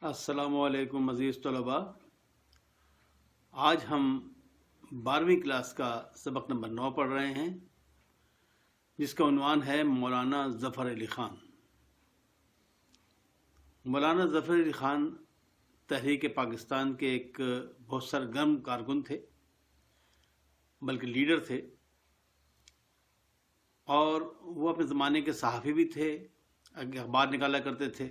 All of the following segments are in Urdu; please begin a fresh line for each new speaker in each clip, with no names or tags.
السلام علیکم عزیز طلباء. آج ہم 12ویں کلاس کا سبق نمبر 9 پڑھ رہے ہیں، جس کا عنوان ہے مولانا ظفر علی خان. مولانا ظفر علی خان تحریک پاکستان کے ایک بہت سرگرم کارکن تھے، بلکہ لیڈر تھے، اور وہ اپنے زمانے کے صحافی بھی تھے. اخبار نکالا کرتے تھے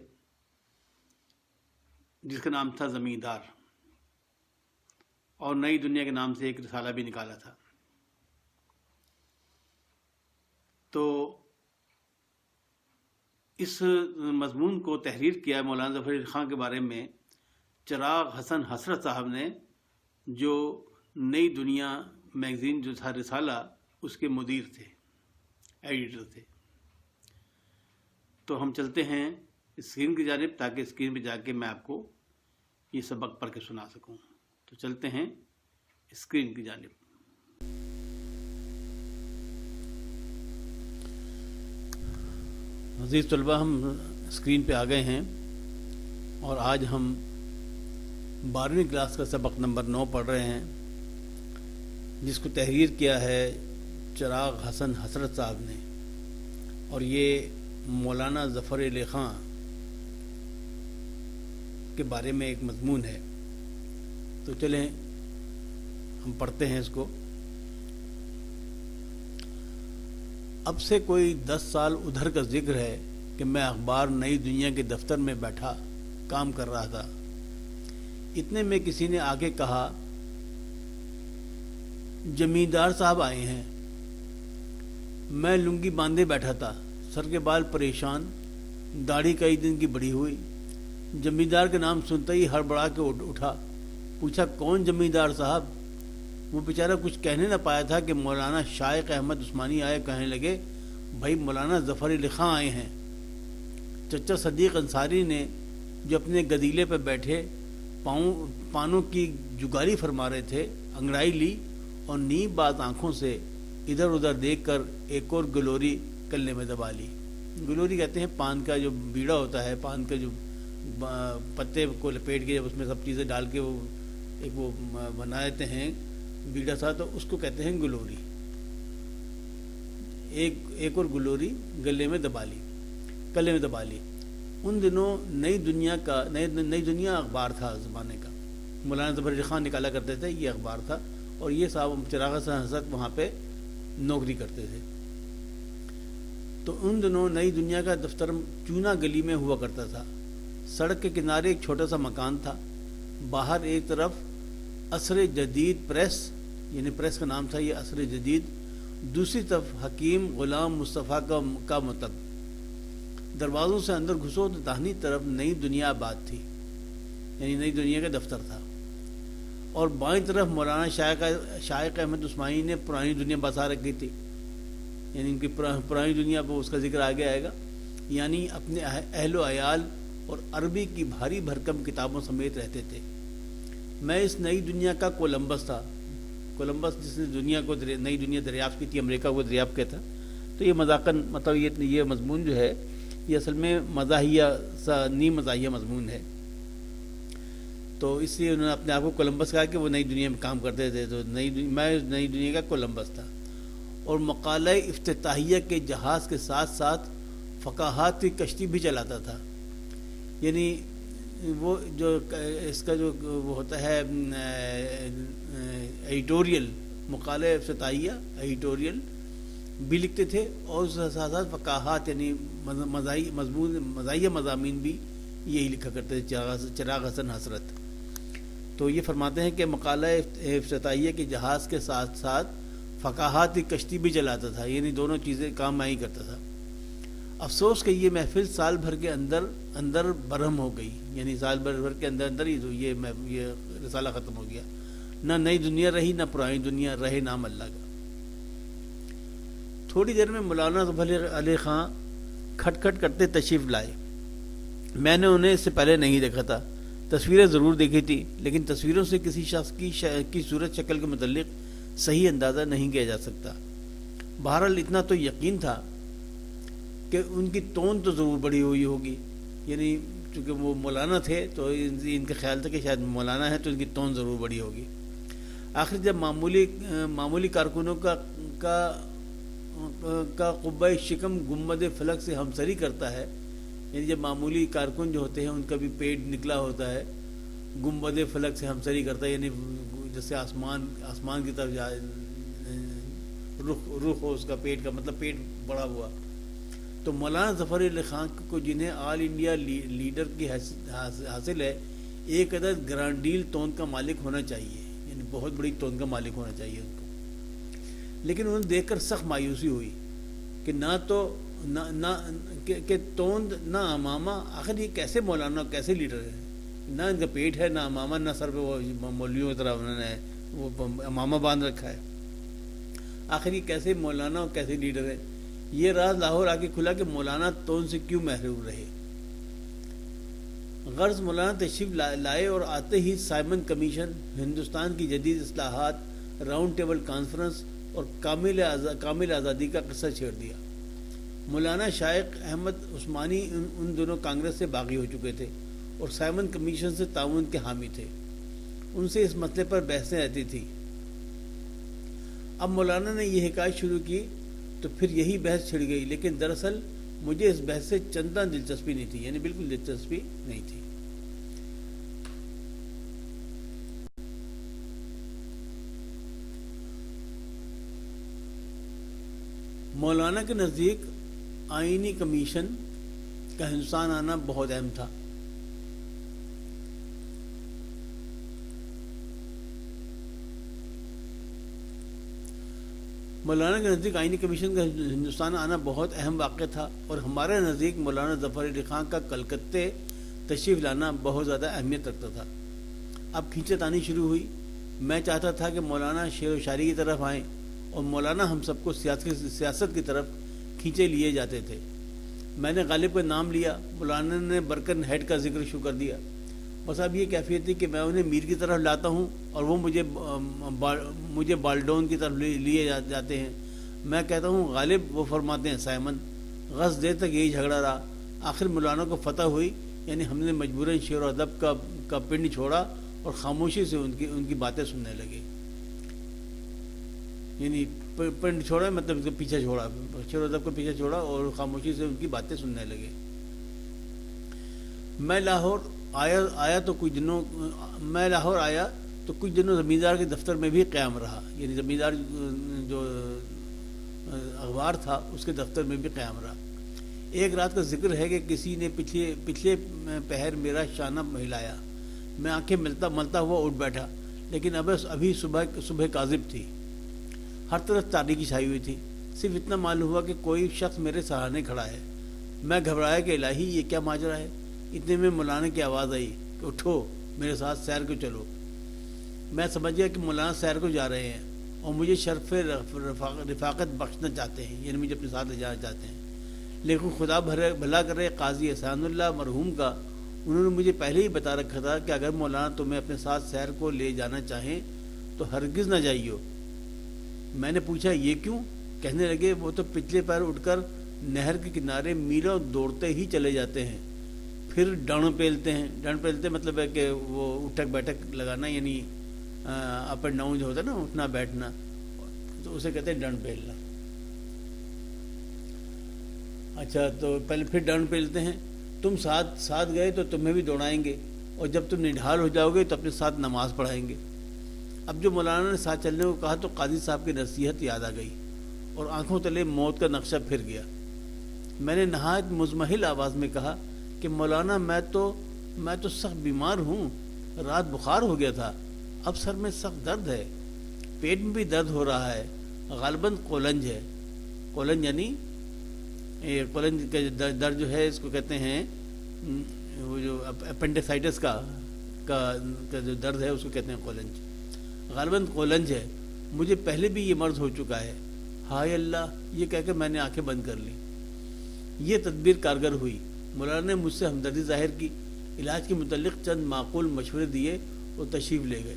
جس کا نام تھا زمیندار، اور نئی دنیا کے نام سے ایک رسالہ بھی نکالا تھا. تو اس مضمون کو تحریر کیا مولانا ظفر علی خان کے بارے میں چراغ حسن حسرت صاحب نے، جو نئی دنیا میگزین جو تھا رسالہ، اس کے مدیر تھے، ایڈیٹر تھے. تو ہم چلتے ہیں اسکرین کی جانب، تاکہ اسکرین پہ جا کے میں آپ کو یہ سبق پڑھ کے سنا سکوں. تو چلتے ہیں اسکرین کی جانب. عزیز طلباء، ہم اسکرین پہ آ گئے ہیں، اور آج ہم 12ویں کلاس کا سبق نمبر 9 پڑھ رہے ہیں، جس کو تحریر کیا ہے چراغ حسن حسرت صاحب نے، اور یہ مولانا ظفر علی خان کے بارے میں ایک مضمون ہے. تو چلیں ہم پڑھتے ہیں اس کو. اب سے کوئی 10 سال ادھر کا ذکر ہے کہ میں اخبار نئی دنیا کے دفتر میں بیٹھا کام کر رہا تھا. اتنے میں کسی نے آ کے کہا، زمیندار صاحب آئے ہیں. میں لنگی باندھے بیٹھا تھا، سر کے بال پریشان، داڑھی کئی دن کی بڑھی ہوئی. زمیندار کے نام سنتے ہی ہڑبڑا کے اٹھا. پوچھا، کون زمیندار صاحب؟ وہ بیچارہ کچھ کہنے نہ پایا تھا کہ مولانا شائق احمد عثمانی آئے. کہنے لگے، بھائی مولانا ظفر علی خان آئے ہیں. چچا صدیق انصاری نے، جو اپنے گدیلے پہ بیٹھے پانوں کی جگاری فرما رہے تھے، انگڑائی لی اور نیب باز آنکھوں سے ادھر ادھر دیکھ کر ایک اور گلوری کلے میں دبا لی. گلوری کہتے ہیں پان کا جو بیڑا ہوتا ہے، پان کا جو پتے کو لپیٹ کے جب اس میں سب چیزیں ڈال کے وہ ایک وہ بنا دیتے ہیں بیڑا سا، تو اس کو کہتے ہیں گلوری. ایک اور گلوری گلے میں دبا لی، کلے میں دبا لی. ان دنوں نئی دنیا اخبار تھا زمانے کا. مولانا ظفر علی خان نکالا کرتے تھے، یہ اخبار تھا، اور یہ صاحب چراغ حسن حسرت وہاں پہ نوکری کرتے تھے. تو ان دنوں نئی دنیا کا دفتر چونا گلی میں ہوا کرتا تھا. سڑک کے کنارے ایک چھوٹا سا مکان تھا. باہر ایک طرف عصر جدید پریس، یعنی پریس کا نام تھا یہ عصر جدید، دوسری طرف حکیم غلام مصطفیٰ کا مکتب. دروازوں سے اندر گھسو تو داہنی طرف نئی دنیا آباد تھی، یعنی نئی دنیا کا دفتر تھا، اور بائیں طرف مولانا شائق احمد عثمانی نے پرانی دنیا بسا رکھی تھی. یعنی ان کی پرانی دنیا پہ اس کا ذکر آگے آئے گا. یعنی اپنے اہل و عیال اور عربی کی بھاری بھرکم کتابوں سمیت رہتے تھے. میں اس نئی دنیا کا کولمبس تھا. کولمبس جس نے دنیا کو نئی دنیا دریافت کی تھی، امریکہ کو دریافت کیا تھا. تو یہ مذاقن مطلب یہ مضمون جو ہے یہ اصل میں مزاحیہ نیم مزاحیہ مضمون ہے. تو اس لیے انہوں نے اپنے آپ کو کولمبس کہا کہ وہ نئی دنیا میں کام کرتے تھے. تو میں نئی دنیا کا کولمبس تھا، اور مقالہ افتتاحیہ کے جہاز کے ساتھ ساتھ فقاہات کی کشتی بھی چلاتا تھا. یعنی وہ جو اس کا جو وہ ہوتا ہے ایڈیٹوریل، مقالہ افتتاحیہ ایڈیٹوریل بھی لکھتے تھے، اور اس کے ساتھ ساتھ فقاہات یعنی مزاحیہ مضامین بھی یہی لکھا کرتے تھے، چراغ حسن حسرت. تو یہ فرماتے ہیں کہ مقالہ افتتاحیہ کے جہاز کے ساتھ ساتھ فقاہات کی کشتی بھی چلاتا تھا، یعنی دونوں چیزیں کام میں ہی کرتا تھا. افسوس کہ یہ محفل سال بھر کے اندر برہم ہو گئی. یعنی سال بھر کے اندر ہی تو یہ رسالہ ختم ہو گیا. نہ نئی دنیا رہی، نہ پرانی دنیا، رہے نام اللہ کا. تھوڑی دیر میں مولانا ظفر علی خان کھٹ کھٹ کرتے تشریف لائے. میں نے انہیں اس سے پہلے نہیں دیکھا تھا. تصویریں ضرور دیکھی تھی، لیکن تصویروں سے کسی شخص کی صورت شکل کے متعلق صحیح اندازہ نہیں کیا جا سکتا. بہرحال اتنا تو یقین تھا کہ ان کی تون تو ضرور بڑی ہوئی ہوگی، یعنی چونکہ وہ مولانا تھے تو ان کا خیال تھا کہ شاید مولانا ہے تو ان کی تون ضرور بڑی ہوگی. آخر جب معمولی کارکنوں کا قبہ شکم گنبد فلک سے ہمسری کرتا ہے، یعنی جب معمولی کارکن جو ہوتے ہیں ان کا بھی پیٹ نکلا ہوتا ہے، گنبد فلک سے ہمسری کرتا ہے، یعنی جیسے آسمان کی طرف جائے رخ ہو اس کا، پیٹ کا مطلب پیٹ بڑا ہوا. تو مولانا ظفر علی خان کو جنہیں آل انڈیا لیڈر کی حاصل ہے، ایک عدد گرانڈیل تون کا مالک ہونا چاہیے، یعنی بہت بڑی تون کا مالک ہونا چاہیے ان کو. لیکن انہیں دیکھ کر سخت مایوسی ہوئی کہ کہ توند نہ امامہ، آخر یہ کیسے مولانا کیسے لیڈر ہے، نہ ان کا پیٹ ہے، نہ امامہ، نہ سر پہ وہ مولویوں کی طرح انہوں نے وہ امامہ باندھ رکھا ہے. آخر یہ کیسے مولانا اور کیسے لیڈر ہے. یہ راز لاہور آ کے کھلا کہ مولانا تون سے کیوں محروم رہے. غرض مولانا تشریف لائے اور آتے ہی سائمن کمیشن، ہندوستان کی جدید اصلاحات، راؤنڈ ٹیبل کانفرنس اور کامل آزادی کا قصہ چھیڑ دیا. مولانا شائق احمد عثمانی ان دونوں کانگریس سے باغی ہو چکے تھے اور سائمن کمیشن سے تعاون کے حامی تھے. ان سے اس مسئلے پر بحثیں رہتی تھیں. اب مولانا نے یہ حکایت شروع کی تو پھر یہی بحث چھڑ گئی. لیکن دراصل مجھے اس بحث سے چندہ دلچسپی نہیں تھی، یعنی بالکل دلچسپی نہیں تھی. مولانا کے نزدیک آئینی کمیشن کا ہندوستان آنا بہت اہم تھا. مولانا کے نزدیک آئینی کمیشن کا ہندوستان آنا بہت اہم واقعہ تھا، اور ہمارے نزدیک مولانا ظفر علی خان کا کلکتے تشریف لانا بہت زیادہ اہمیت رکھتا تھا. اب کھینچا تانی شروع ہوئی. میں چاہتا تھا کہ مولانا شعر و شاعری کی طرف آئیں، اور مولانا ہم سب کو سیاست کی طرف کھینچے لیے جاتے تھے. میں نے غالب کا نام لیا. مولانا نے برکن ہیڈ کا ذکر شروع کر دیا. بس اب یہ کیفیت تھی کہ میں انہیں میر کی طرف لاتا ہوں اور وہ مجھے بالڈون کی طرف لیے جاتے ہیں. میں کہتا ہوں غالب، وہ فرماتے ہیں سائمن. غص دیر تک یہی جھگڑا رہا. آخر مولانا کو فتح ہوئی، یعنی ہم نے مجبوراً شعر و ادب کا پنڈ چھوڑا اور خاموشی سے ان کی باتیں سننے لگے. یعنی پنڈ چھوڑا مطلب پیچھے چھوڑا، شعر و ادب کو پیچھے چھوڑا اور خاموشی سے ان کی باتیں سننے لگے. میں لاہور آیا تو کچھ دنوں زمیندار کے دفتر میں بھی قیام رہا. یعنی زمیندار جو اخبار تھا اس کے دفتر میں بھی قیام رہا. ایک رات کا ذکر ہے کہ کسی نے پچھلے پہر میرا شانہ ہلایا. میں آنکھیں ملتا ہوا اٹھ بیٹھا، لیکن ابھی صبح کاذب تھی. ہر طرف تاریکی چھائی ہوئی تھی. صرف اتنا معلوم ہوا کہ کوئی شخص میرے سہارنے کھڑا ہے. میں گھبرایا کہ الہی یہ کیا ماجرا ہے. اتنے میں مولانا کی آواز آئی کہ اٹھو، میرے ساتھ سیر کو چلو. میں سمجھ گیا کہ مولانا سیر کو جا رہے ہیں اور مجھے شرف رفاقت بخشنا چاہتے ہیں، یعنی مجھے اپنے ساتھ لے جانا چاہتے ہیں. لیکن خدا بھلا کرے قاضی احسان اللہ مرحوم کا، انہوں نے مجھے پہلے ہی بتا رکھا تھا کہ اگر مولانا تمہیں اپنے ساتھ سیر کو لے جانا چاہیں تو ہرگز نہ جائیو. میں نے پوچھا یہ کیوں؟ کہنے لگے وہ تو پچھلے پیر اٹھ کر نہر کے کنارے میلوں دوڑتے ہی چلے جاتے ہیں، پھر ڈنڈ پیلتے مطلب ہے کہ وہ اٹھک بیٹھک لگانا، یعنی اپ اینڈ ڈاؤن جو ہوتا ہے نا، اٹھنا بیٹھنا، تو اسے کہتے ہیں ڈنڈ پیلنا. اچھا، تو پہلے پھر ڈنڈ پیلتے ہیں. تم ساتھ گئے تو تمہیں بھی دوڑائیں گے، اور جب تم نڈھال ہو جاؤ گے تو اپنے ساتھ نماز پڑھائیں گے. اب جو مولانا نے ساتھ چلنے کو کہا تو قاضی صاحب کی نصیحت یاد آ گئی اور آنکھوں تلے موت کا نقشہ پھر گیا. میں نے نہایت مزمحل آواز میں کہا کہ مولانا میں تو سخت بیمار ہوں، رات بخار ہو گیا تھا، اب سر میں سخت درد ہے، پیٹ میں بھی درد ہو رہا ہے، غالباً قولنج ہے. قولنج یعنی قولنج کا درد جو ہے اس کو کہتے ہیں، وہ جو اپینڈیسائٹس کا جو درد ہے اس کو کہتے ہیں قولنج. غالباً قولنج ہے، مجھے پہلے بھی یہ مرض ہو چکا ہے. ہائے اللہ، یہ کہہ کے میں نے آنکھیں بند کر لیں. یہ تدبیر کارگر ہوئی. مولانا نے مجھ سے ہمدردی ظاہر کی، علاج کے متعلق چند معقول مشورے دیے اور تشریف لے گئے.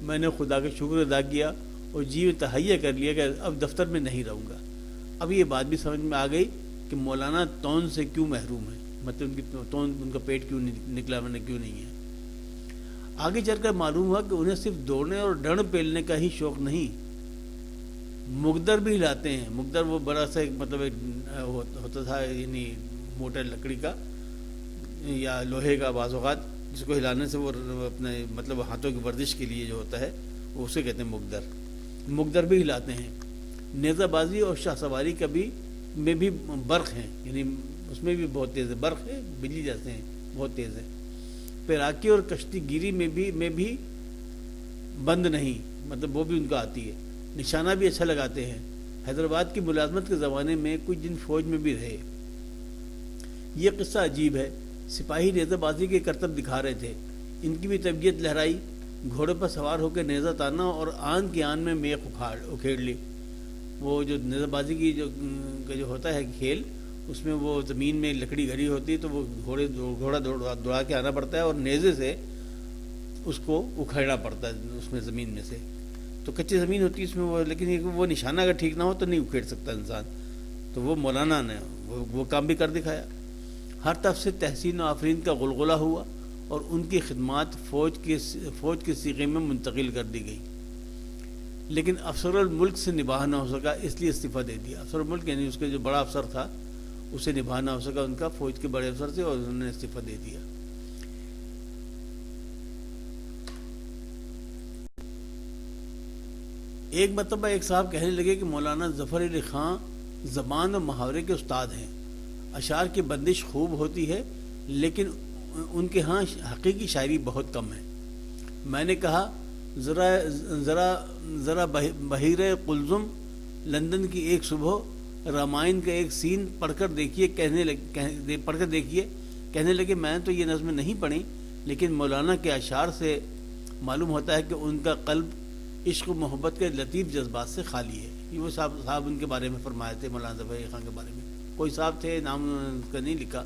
میں نے خدا کا شکر ادا کیا اور جی میں تہیہ کر لیا کہ اب دفتر میں نہیں رہوں گا. اب یہ بات بھی سمجھ میں آ گئی کہ مولانا تون سے کیوں محروم ہے. مطلب ان کی ان کا پیٹ کیوں نکلا ورنہ کیوں نہیں ہے. آگے چل کر معلوم ہوا کہ انہیں صرف دوڑنے اور ڈنڈ پیلنے کا ہی شوق نہیں، مقدر بھی ہلاتے ہیں. مقدر وہ بڑا سا مطلب ہوتا تھا، یعنی موٹر لکڑی کا یا لوہے کا بعض اوقات، جس کو ہلانے سے وہ اپنے مطلب ہاتھوں کی ورزش کے لیے جو ہوتا ہے وہ اسے کہتے ہیں مقدر. مقدر بھی ہلاتے ہیں. نیزہ بازی اور شاہ سواری کا بھی میں بھی برق ہیں، یعنی اس میں بھی بہت تیز ہے. برق ہے، بجلی جیسے ہیں، بہت تیز ہے. پیراکی اور کشتی گیری میں بھی بند نہیں، مطلب وہ بھی ان کو آتی ہے. نشانہ بھی اچھا لگاتے ہیں. حیدرآباد کی ملازمت کے زمانے میں کچھ دن فوج میں بھی رہے. یہ قصہ عجیب ہے. سپاہی نیزہ بازی کے کرتب دکھا رہے تھے. ان کی بھی طبیعت لہرائی. گھوڑے پر سوار ہو کے نیزہ تانا اور آن کی آن میں میخ اکھیڑ لی. وہ جو نیزہ بازی کی جو ہوتا ہے کھیل، اس میں وہ زمین میں لکڑی گھڑی ہوتی ہے، تو وہ گھوڑا دوڑا کے آنا پڑتا ہے اور نیزے سے اس کو اکھیڑنا پڑتا ہے اس میں زمین میں سے. تو کچی زمین ہوتی ہے اس میں وہ، لیکن وہ نشانہ اگر ٹھیک نہ ہو تو نہیں اکھیڑ سکتا انسان. تو وہ مولانا نے وہ کام بھی کر دکھایا. ہر طرف سے تحسین و آفرین کا غلغلہ ہوا اور ان کی خدمات فوج کے سیغے میں منتقل کر دی گئی. لیکن افسر الملک سے نباہ نہ ہو سکا، اس لیے استعفیٰ دے دیا. افسر الملک یعنی اس کے جو بڑا افسر تھا، اسے نباہ نہ ہو سکا ان کا، فوج کے بڑے افسر سے، اور انہوں نے استعفیٰ دے دیا. ایک مرتبہ ایک صاحب کہنے لگے کہ مولانا ظفر علی خاں زبان و محاورے کے استاد ہیں. اشعار کی بندش خوب ہوتی ہے، لیکن ان کے ہاں حقیقی شاعری بہت کم ہے. میں نے کہا ذرا بحیر قلزم لندن کی ایک صبح رامائن کا ایک سین پڑھ کر دیکھیے. کہنے لگے میں نے تو یہ نظمیں نہیں پڑھی، لیکن مولانا کے اشعار سے معلوم ہوتا ہے کہ ان کا قلب عشق و محبت کے لطیف جذبات سے خالی ہے. یہ وہ صاحب ان کے بارے میں فرمائے تھے، مولانا ظفر علی خاں کے بارے میں. کوئی صاحب تھے، نام ان کا نہیں لکھا.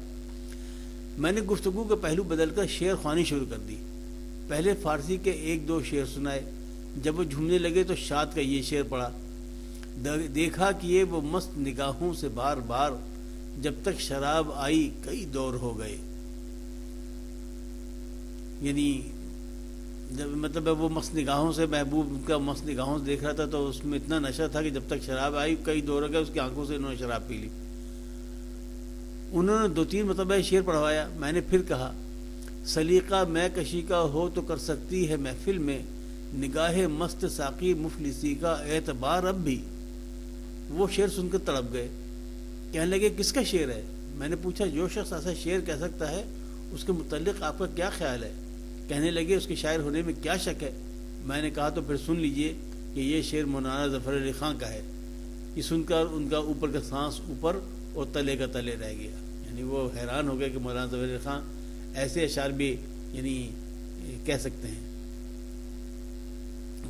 میں نے گفتگو کا پہلو بدل کر شعر خوانی شروع کر دی. پہلے فارسی کے ایک دو شعر سنائے. جب وہ جھومنے لگے تو شاد کا یہ شعر پڑھا: دیکھا کہ وہ مست نگاہوں سے بار بار، جب تک شراب آئی کئی دور ہو گئے. یعنی جب مطلب وہ مست نگاہوں سے، محبوب کا مست نگاہوں سے دیکھ رہا تھا تو اس میں اتنا نشہ تھا کہ جب تک شراب آئی کئی دور ہو گئے. اس کی آنکھوں سے انہوں نے شراب پی لی. انہوں نے 2-3 مرتبہ شعر پڑھوایا. میں نے پھر کہا: سلیقہ میں کشی کا ہو تو کر سکتی ہے محفل میں، نگاہ مست ساقی مفلسی کا اعتبار اب بھی. وہ شعر سن کر تڑپ گئے. کہنے لگے کس کا شعر ہے؟ میں نے پوچھا جو شخص ایسا شعر کہہ سکتا ہے اس کے متعلق آپ کا کیا خیال ہے؟ کہنے لگے اس کے شاعر ہونے میں کیا شک ہے؟ میں نے کہا تو پھر سن لیجئے کہ یہ شعر مولانا ظفر علی خاں کا ہے. یہ سن کر ان کا اوپر کا سانس اوپر اور تلے کا تلے رہ گیا. یعنی وہ حیران ہو گئے کہ مولانا ظفر علی خاں ایسے اشعار بھی یعنی کہہ سکتے ہیں.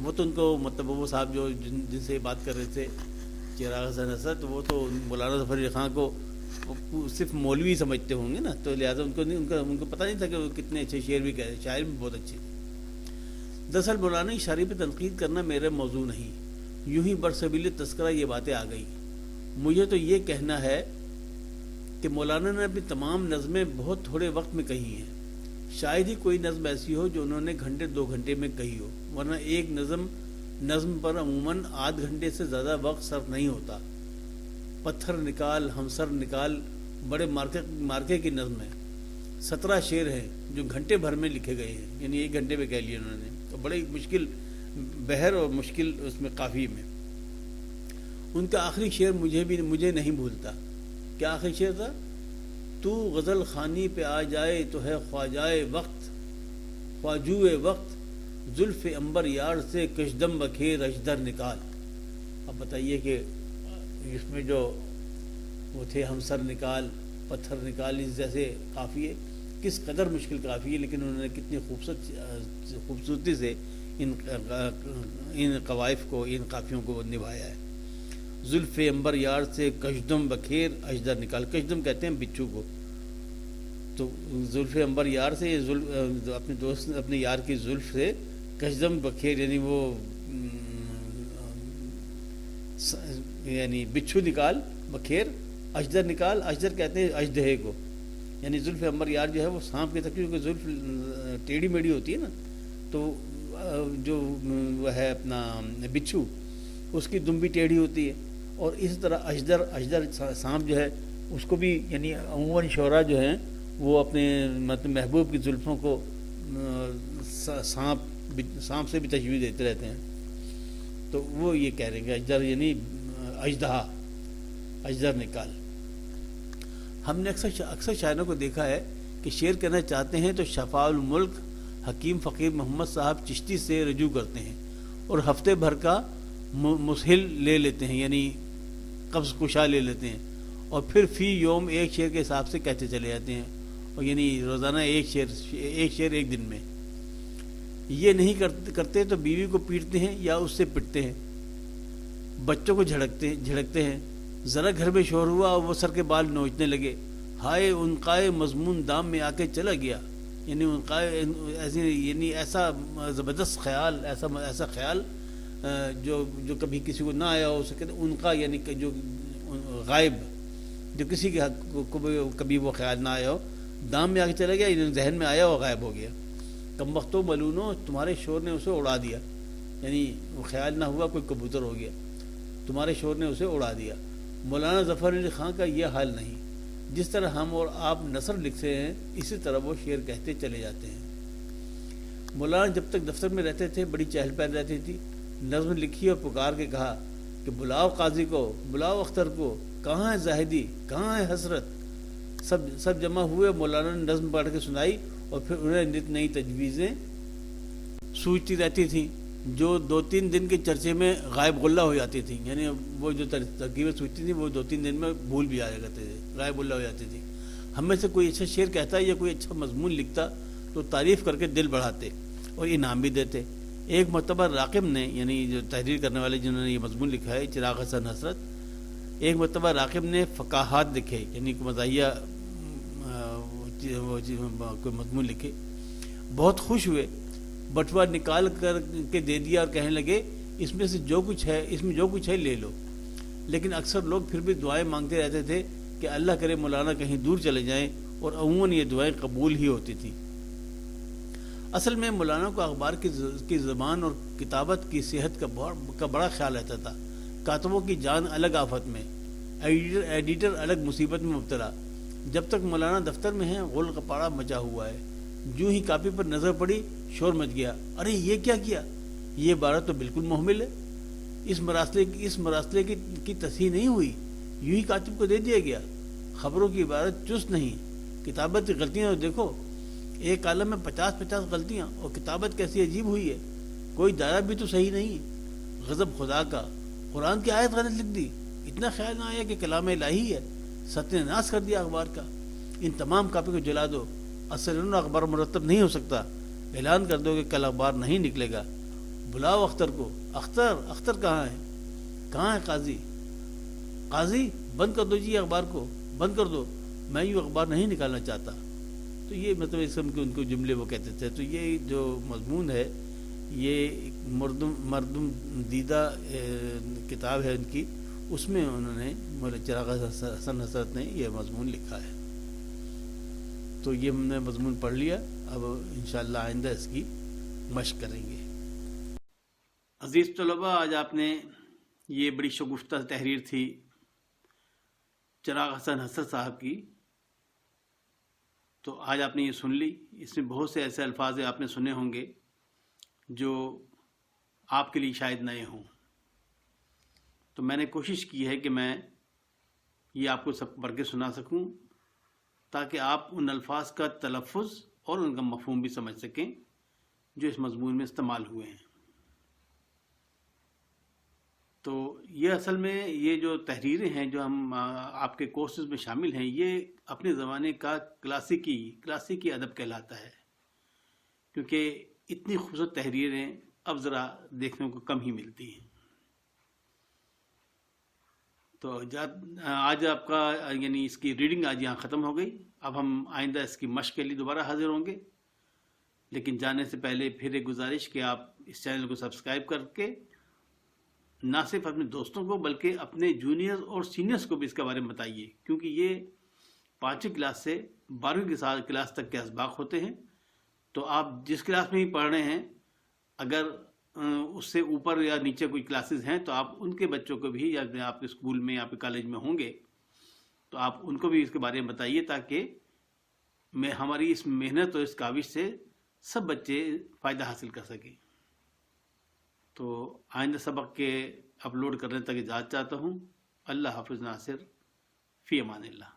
وہ تو ان کو مطلب وہ صاحب جو جن سے بات کر رہے تھے چراغ حسن اسد، وہ تو مولانا ظفر علی خاں کو صرف مولوی سمجھتے ہوں گے نا، تو لہٰذا ان کو پتہ نہیں تھا کہ وہ کتنے اچھے شعر بھی کہہ رہے. شاعر بھی بہت اچھے تھے. دراصل مولانا کی شاعری پہ تنقید کرنا میرا موضوع نہیں. یوں ہی برسبیل تذکرہ یہ باتیں آ گئی. مجھے تو یہ کہنا ہے کہ مولانا نے اپنی تمام نظمیں بہت تھوڑے وقت میں کہی ہیں. شاید ہی کوئی نظم ایسی ہو جو انہوں نے گھنٹے 2 گھنٹے میں کہی ہو، ورنہ ایک نظم پر عموماً آدھ گھنٹے سے زیادہ وقت صرف نہیں ہوتا. پتھر نکال ہمسر نکال بڑے مارکے کی نظم ہے. 17 شعر ہیں جو گھنٹے بھر میں لکھے گئے ہیں، یعنی 1 گھنٹے میں کہہ لیے انہوں نے. تو بڑی مشکل بحر اور مشکل اس میں قافیے میں. ان کا آخری شعر مجھے نہیں بھولتا. کیا آخری شعر تھا؟ تو غزل خانی پہ آ جائے تو ہے خواجائے وقت، خواجوئے وقت، زلف عنبر یار سے کشدم بکھیر اجدر نکال. اب بتائیے کہ اس میں جو وہ تھے ہمسر نکال پتھر نکال، اس جیسے قافیے کس قدر مشکل قافیے، لیکن انہوں نے کتنی خوبصورتی سے ان قوائف کو، ان قافیوں کو نبھایا ہے. زلف عنبر یار سے کشدم بکھیر اجدر نکال. کشدم کہتے ہیں بچھو کو. تو زلف عنبر یار سے اپنے دوست اپنے یار کی زلف سے کشدم بکھیر، یعنی وہ یعنی بچھو نکال، بکھیر اجدر نکال. اجدر کہتے ہیں اژدہے کو. یعنی زلف عنبر یار جو ہے وہ سانپ کی تکلیف، کیونکہ زلف ٹیڑھی میڑھی ہوتی ہے نا، تو جو وہ ہے اپنا بچھو، اس کی دم بھی ٹیڑھی ہوتی ہے، اور اسی طرح اشدر سانپ جو ہے اس کو بھی، یعنی عموماً شعراء جو ہیں وہ اپنے مطلب محبوب کی زلفوں کو سانپ سے بھی تشبیہ دیتے رہتے ہیں. تو وہ یہ کہہ رہے ہیں کہ اجدر یعنی اژدہا، اجدر نکال. ہم نے اکثر شاعروں کو دیکھا ہے کہ شعر کہنا چاہتے ہیں تو شفاء الملک حکیم فقیر محمد صاحب چشتی سے رجوع کرتے ہیں اور ہفتے بھر کا مسہل لے لیتے ہیں، یعنی قبض کشا لے لیتے ہیں، اور پھر فی یوم ایک شعر کے حساب سے کہتے چلے جاتے ہیں، اور یعنی روزانہ ایک شعر ایک دن میں. یہ نہیں کرتے تو بیوی کو پیٹتے ہیں یا اس سے پٹتے ہیں، بچوں کو جھڑکتے ہیں. ذرا گھر میں شور ہوا اور وہ سر کے بال نوچنے لگے، ہائے انقائے مضمون دام میں آ کے چلا گیا. یعنی انقائے یعنی ایسا زبردست خیال، ایسا خیال جو کبھی کسی کو نہ آیا ہو سکے. انقا یعنی کہ جو غائب، جو کسی کے کبھی وہ خیال نہ آیا ہو، دام میں آ کے چلا گیا یعنی ذہن میں آیا اور غائب ہو گیا. کم وقتوں ملونوں تمہارے شور نے اسے اڑا دیا، یعنی وہ خیال نہ ہوا، کوئی کبوتر ہو گیا، تمہارے شور نے اسے اڑا دیا. مولانا ظفر علی خان کا یہ حال نہیں. جس طرح ہم اور آپ نثر لکھتے ہیں اسی طرح وہ شعر کہتے چلے جاتے ہیں. مولانا جب تک دفتر میں رہتے تھے بڑی چہل پہل رہتی تھی. نظم لکھی اور پکار کے کہا کہ بلاؤ قاضی کو، بلاؤ اختر کو، کہاں ہے زاہدی، کہاں ہے حسرت. سب جمع ہوئے. مولانا نے نظم پڑھ کے سنائی اور پھر انہیں نت نئی تجویزیں سوچتی رہتی تھیں جو 2-3 دن کے چرچے میں غائب غلہ ہو جاتی تھیں. یعنی وہ جو ترکیبیں سوچتی تھیں وہ 2-3 دن میں بھول بھی آیا کرتے تھے، غائب غلہ ہو جاتی تھیں. ہم میں سے کوئی اچھا شعر کہتا یا کوئی اچھا مضمون لکھتا تو تعریف کر کے دل بڑھاتے اور انعام بھی دیتے. ایک مرتبہ راقب نے، یعنی جو تحریر کرنے والے جنہوں نے یہ مضمون لکھا ہے چراغ حسن حسرت، ایک مرتبہ راقب نے فقاہات لکھے، یعنی مزاحیہ کوئی مضمون لکھے. بہت خوش ہوئے، بٹوا نکال کر کے دے دیا اور کہنے لگے اس میں جو کچھ ہے لے لو. لیکن اکثر لوگ پھر بھی دعائیں مانگتے رہتے تھے کہ اللہ کرے مولانا کہیں دور چلے جائیں، اور عموماً یہ دعائیں قبول ہی ہوتی تھیں. اصل میں مولانا کو اخبار کی زبان اور کتابت کی صحت کا بڑا خیال رہتا تھا. کاتبوں کی جان الگ آفت میں، ایڈیٹر الگ مصیبت میں مبتلا. جب تک مولانا دفتر میں ہیں غول کپاڑا مچا ہوا ہے. جو ہی کاپی پر نظر پڑی شور مچ گیا، ارے یہ کیا کیا، یہ عبارت تو بالکل محمل ہے، اس مراسلے کی تصحیح نہیں ہوئی، یوں ہی کاتب کو دے دیا گیا. خبروں کی عبارت چست نہیں، کتابت کی غلطیاں تو دیکھو، ایک کالم میں 50 غلطیاں، اور کتابت کیسی عجیب ہوئی ہے، کوئی دائرہ بھی تو صحیح نہیں. غضب خدا کا، قرآن کی آیت غلط لکھ دی، اتنا خیال نہ آیا کہ کلام الہی ہے، ستیہ ناش کر دیا اخبار کا. ان تمام کاپی کو جلا دو، اثر اخبار مرتب نہیں ہو سکتا. اعلان کر دو کہ کل اخبار نہیں نکلے گا. بلاؤ اختر کو. اختر کہاں ہے قاضی بند کر دو جی اخبار کو، بند کر دو، میں یوں اخبار نہیں نکالنا چاہتا. تو یہ مطلب اس قسم کے ان کو جملے وہ کہتے تھے. تو یہ جو مضمون ہے یہ مردم دیدہ کتاب ہے ان کی، اس میں انہوں نے چراغ حسن حسرت نے یہ مضمون لکھا ہے. تو یہ ہم نے مضمون پڑھ لیا. اب انشاءاللہ آئندہ اس کی مشق کریں گے. عزیز طلباء، آج آپ نے یہ بڑی شگفتہ تحریر تھی چراغ حسن حسرت صاحب کی، تو آج آپ نے یہ سن لی. اس میں بہت سے ایسے الفاظ آپ نے سنے ہوں گے جو آپ کے لیے شاید نئے ہوں. تو میں نے کوشش کی ہے کہ میں یہ آپ کو سب پڑھ کے سنا سکوں تاکہ آپ ان الفاظ کا تلفظ اور ان کا مفہوم بھی سمجھ سکیں جو اس مضمون میں استعمال ہوئے ہیں. تو یہ اصل میں یہ جو تحریریں ہیں جو ہم آپ کے کورسز میں شامل ہیں، یہ اپنے زمانے کا کلاسیکی ادب کہلاتا ہے، کیونکہ اتنی خوبصورت تحریریں اب ذرا دیکھنے کو کم ہی ملتی ہیں. تو آج آپ کا یعنی اس کی ریڈنگ آج یہاں ختم ہو گئی. اب ہم آئندہ اس کی مشق کے لیے دوبارہ حاضر ہوں گے. لیکن جانے سے پہلے پھر ایک گزارش کہ آپ اس چینل کو سبسکرائب کر کے نہ صرف اپنے دوستوں کو بلکہ اپنے جونیئرز اور سینئرز کو بھی اس کے بارے میں بتائیے، کیونکہ یہ 5ویں کلاس سے 12ویں کلاس تک کے اسباق ہوتے ہیں. تو آپ جس کلاس میں ہی پڑھ رہے ہیں، اگر اس سے اوپر یا نیچے کوئی کلاسز ہیں تو آپ ان کے بچوں کو بھی، یا آپ کے اسکول میں یا آپ کے کالج میں ہوں گے تو آپ ان کو بھی اس کے بارے میں بتائیے، تاکہ ہماری اس محنت اور اس کاوش سے سب بچے فائدہ حاصل کر سکیں. تو آئندہ سبق کے اپلوڈ کرنے تک اجازت چاہتا ہوں. اللہ حافظ. ناصر، فی امان اللہ.